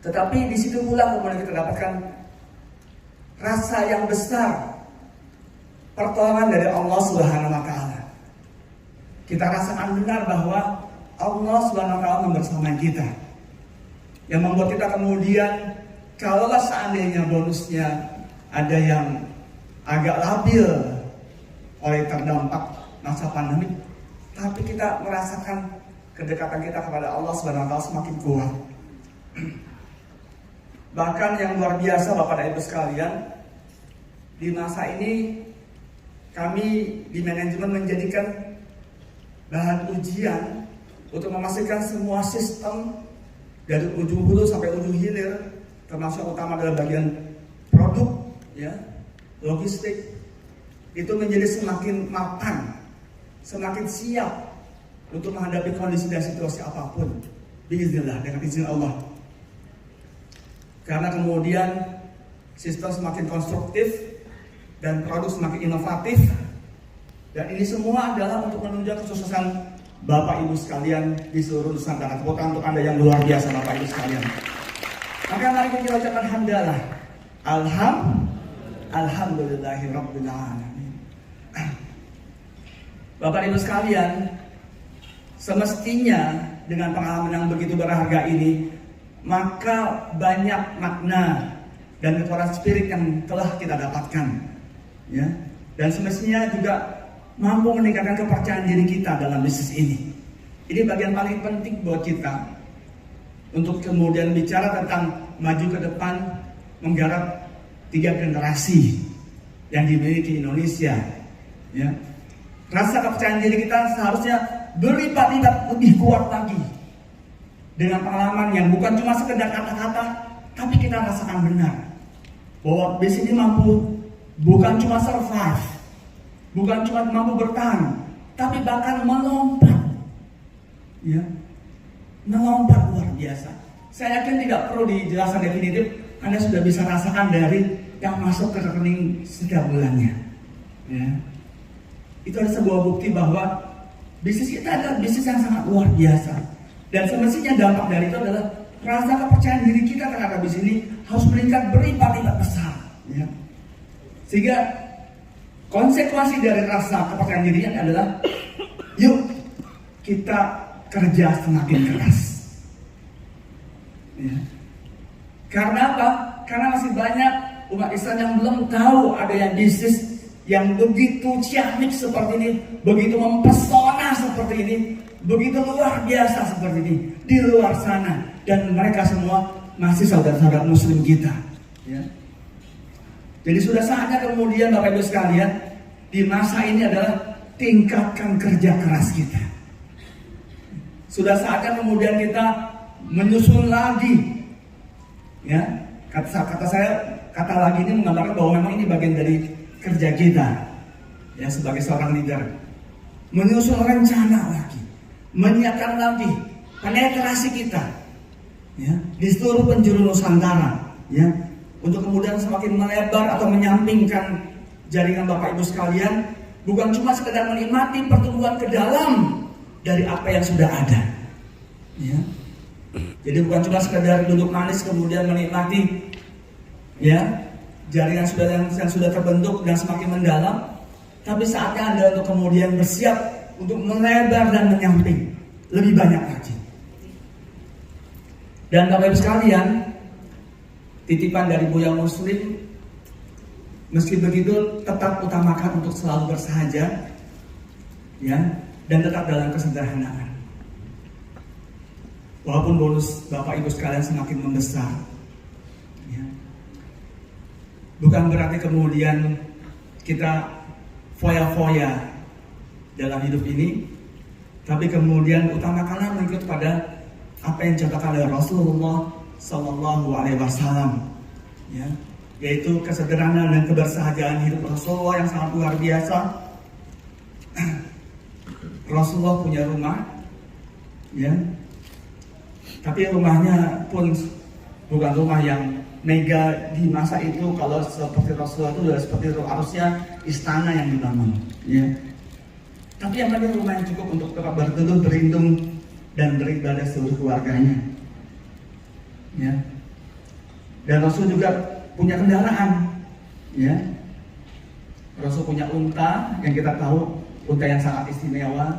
Tetapi di situ pula kemudian kita dapatkan rasa yang besar pertolongan dari Allah Subhanahu wa taala. Kita rasakan benar bahwa Allah Subhanahu wa taala membersamai kita. Yang membuat kita kemudian kalaulah seandainya bonusnya ada yang agak labil oleh terdampak masa pandemi, tapi kita merasakan kedekatan kita kepada Allah Subhanahu wa taala semakin kuat. Bahkan yang luar biasa Bapak dan Ibu sekalian, di masa ini kami di manajemen menjadikan bahan ujian untuk memastikan semua sistem dari ujung hulu sampai ujung hilir, termasuk utama dalam bagian produk, ya, logistik, itu menjadi semakin mapan, semakin siap untuk menghadapi kondisi dan situasi apapun, biiznillah, dengan izin Allah. Karena kemudian sistem semakin konstruktif dan produk semakin inovatif, dan ini semua adalah untuk menunjang kesuksesan Bapak Ibu sekalian di seluruh Nusantara. Tepuk tangan untuk Anda yang luar biasa Bapak Ibu sekalian. Maka mari kita ucapkan hamdalah. Alhamdulillahirabbil alamin. Bapak Ibu sekalian, semestinya dengan pengalaman yang begitu berharga ini, maka banyak makna dan kekuatan spirit yang telah kita dapatkan, ya. Dan semestinya juga mampu meningkatkan kepercayaan diri kita dalam bisnis ini. Ini bagian paling penting buat kita untuk kemudian bicara tentang maju ke depan, menggarap 3 generasi yang dimiliki Indonesia, ya. Rasa kepercayaan diri kita seharusnya berlipat-lipat lebih kuat lagi dengan pengalaman yang bukan cuma sekedar kata-kata, tapi kita rasakan benar bahwa bisnis ini mampu bukan cuma survive, bukan cuma mampu bertahan, tapi bahkan melompat, ya, melompat luar biasa. Saya yakin tidak perlu dijelaskan definitif, Anda sudah bisa rasakan dari yang masuk ke rekening setiap bulannya, ya. Itu ada sebuah bukti bahwa bisnis kita adalah bisnis yang sangat luar biasa. Dan semestinya dampak dari itu adalah rasa kepercayaan diri kita terhadap bisnis ini harus meningkat berlipat-lipat besar, ya. Sehingga konsekuensi dari rasa kepercayaan diri adalah yuk kita kerja semakin keras, ya. Karena apa? Karena masih banyak umat Islam yang belum tahu ada yang bisnis yang begitu ciamik seperti ini, begitu mempesona seperti ini, begitu luar biasa seperti ini di luar sana, dan mereka semua masih saudara-saudara muslim kita, ya. Jadi sudah saatnya kemudian Bapak Ibu sekalian, di masa ini adalah tingkatkan kerja keras kita. Sudah saatnya kemudian kita menyusun lagi, ya. Kata lagi ini menggambarkan bahwa memang ini bagian dari kerja kita, ya, sebagai seorang leader, menyusun rencana lagi, menyiapkan lagi penetrasi kita, ya, di seluruh penjuru Nusantara, ya, untuk kemudian semakin melebar atau menyampingkan jaringan Bapak Ibu sekalian, bukan cuma sekedar menikmati pertumbuhan ke dalam dari apa yang sudah ada, ya. Jadi bukan cuma sekedar duduk manis kemudian menikmati, ya, jaringan yang sudah terbentuk dan semakin mendalam, tapi saatnya Anda untuk kemudian bersiap untuk melebar dan menyamping lebih banyak lagi. Dan Bapak Ibu sekalian, titipan dari Buya Muslim, meski begitu tetap utamakan untuk selalu bersahaja, ya, dan tetap dalam kesederhanaan. Walaupun bonus Bapak Ibu sekalian semakin membesar, ya, bukan berarti kemudian kita foya-foya dalam hidup ini, tapi kemudian utamakanlah mengikut pada apa yang dicontohkan oleh Rasulullah Sallallahu Alaihi Wasallam, ya, yaitu kesederhanaan dan kebersahajaan hidup Rasulullah yang sangat luar biasa. Rasulullah punya rumah, ya, tapi rumahnya pun bukan rumah yang mega di masa itu. Kalau seperti Rasulullah itu sudah seperti harusnya istana yang dibangun, ya. Tapi yang penting rumah yang cukup untuk tetap berteduh, berlindung, dan beribadah seluruh keluarganya, ya. Dan Rasul juga punya kendaraan, ya. Rasul punya unta yang kita tahu unta yang sangat istimewa,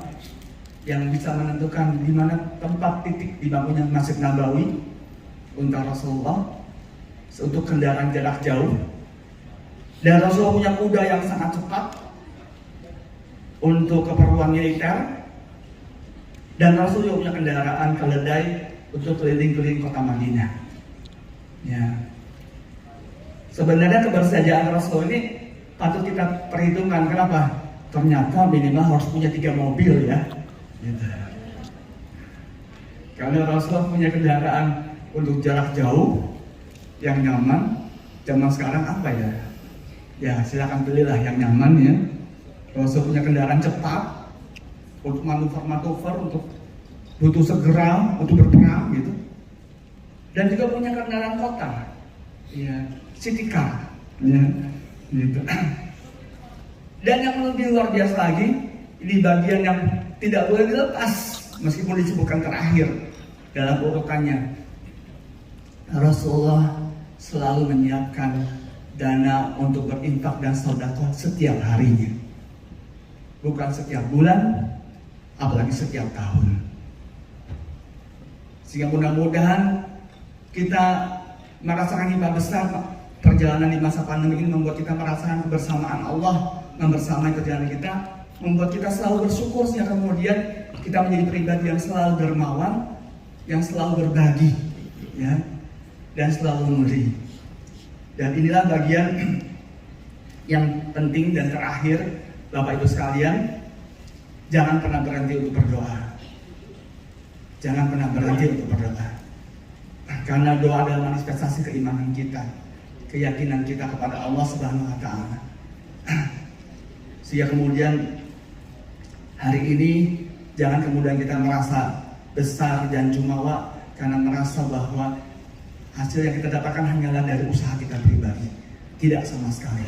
yang bisa menentukan di mana tempat titik dibangunnya Masjid Nabawi. Unta Rasulullah untuk kendaraan jarak jauh. Dan Rasul punya kuda yang sangat cepat untuk keperluan militer. Dan Rasul juga punya kendaraan keledai untuk keliling-keliling kota Madinah. Ya. Sebenarnya kebersajaan Rasul ini patut kita perhitungkan. Kenapa? Ternyata minimal harus punya 3 mobil, ya. Gitu. Karena Rasul punya kendaraan untuk jarak jauh yang nyaman. Zaman sekarang apa ya? Ya silakan belilah yang nyaman, ya. Rasul punya kendaraan cepat untuk manuver-manuver, untuk butuh segera untuk berperang gitu. Dan juga punya kendaraan kota, ya, city car, ya, gitu. Dan yang lebih luar biasa lagi, ini bagian yang tidak boleh dilepas meskipun disebutkan terakhir dalam urutannya. Rasulullah selalu menyiapkan dana untuk berinfak dan sedekah setiap harinya. Bukan setiap bulan, apalagi setiap tahun. Sehingga mudah-mudahan kita merasakan hikmah besar. Perjalanan di masa pandemi ini membuat kita merasakan kebersamaan Allah membersamai perjalanan kita, membuat kita selalu bersyukur, sehingga kemudian kita menjadi pribadi yang selalu dermawan, yang selalu berbagi, ya, dan selalu memberi. Dan inilah bagian yang penting dan terakhir, Bapak Ibu sekalian, jangan pernah berhenti untuk berdoa. Jangan pernah berhenti untuk berdoa. Karena doa adalah manifestasi keimanan kita, keyakinan kita kepada Allah Subhanahu wa taala. Sehingga kemudian hari ini jangan kemudian kita merasa besar dan jumawa karena merasa bahwa hasil yang kita dapatkan hanyalah dari usaha kita pribadi. Tidak sama sekali.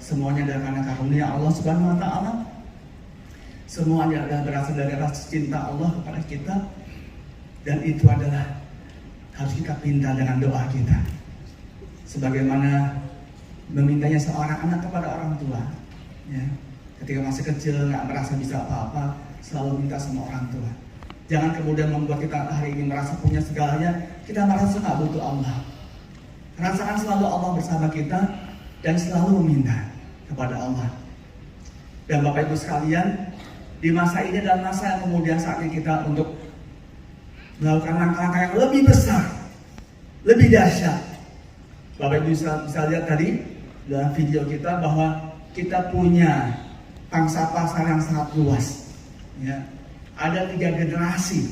Semuanya adalah karena karunia Allah Subhanahu wa taala. Semuanya adalah berasal dari rasa cinta Allah kepada kita, dan itu adalah harus kita pinta dengan doa kita. Sebagaimana memintanya seorang anak kepada orang tua, ya. Ketika masih kecil nggak merasa bisa apa-apa, selalu minta sama orang tua. Jangan kemudian membuat kita hari ini merasa punya segalanya, kita merasa nggak butuh Allah. Rasakan selalu Allah bersama kita dan selalu meminta kepada Allah. Dan Bapak Ibu sekalian, di masa ini adalah masa yang kemudian saatnya kita untuk melakukan langkah-langkah yang lebih besar, lebih dahsyat. Bapak Ibu bisa lihat tadi dalam video kita bahwa kita punya pangsa pasar yang sangat luas, ya. Ada 3 generasi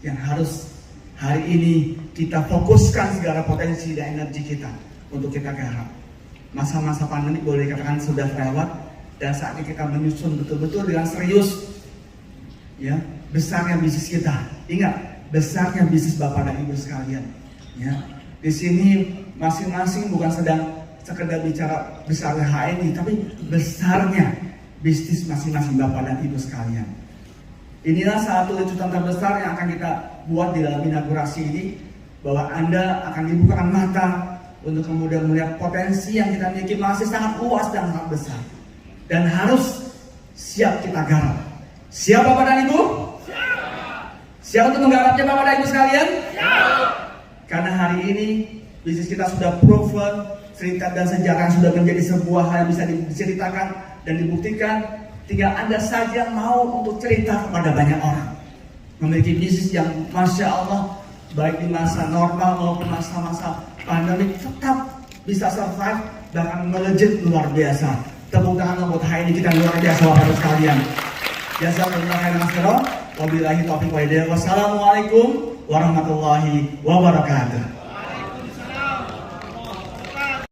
yang harus hari ini kita fokuskan segala potensi dan energi kita untuk kita garap. Masa-masa pandemi boleh dikatakan sudah lewat, dan saatnya kita menyusun betul-betul dengan serius, ya, besarnya bisnis kita. Ingat, besarnya bisnis Bapak dan Ibu sekalian, ya. Di sini masing-masing bukan sedang sekedar bicara besarnya HNI, tapi besarnya bisnis masing-masing Bapak dan Ibu sekalian. Inilah satu lecutan terbesar yang akan kita buat di dalam inaugurasi ini, bahwa Anda akan dibukakan mata untuk kemudian melihat potensi yang kita miliki masih sangat luas dan sangat besar, dan harus siap kita garap. Siap Bapak dan Ibu? Siap untuk menggarapnya Bapak dan Ibu sekalian? Siap. Karena hari ini bisnis kita sudah proven, cerita dan sejarah sudah menjadi sebuah hal yang bisa diceritakan dan dibuktikan. Tinggal Anda saja mau untuk cerita kepada banyak orang. Memiliki bisnis yang Masya Allah, baik di masa normal maupun masa-masa pandemi, tetap bisa survive, bahkan melejit luar biasa. Tepuk tangan buat hari ini kita luar biasa Bapak Ibu sekalian. Jazakumullah khairan. Wabillahi taufiq wal hidayah. Wassalamualaikum warahmatullahi wabarakatuh.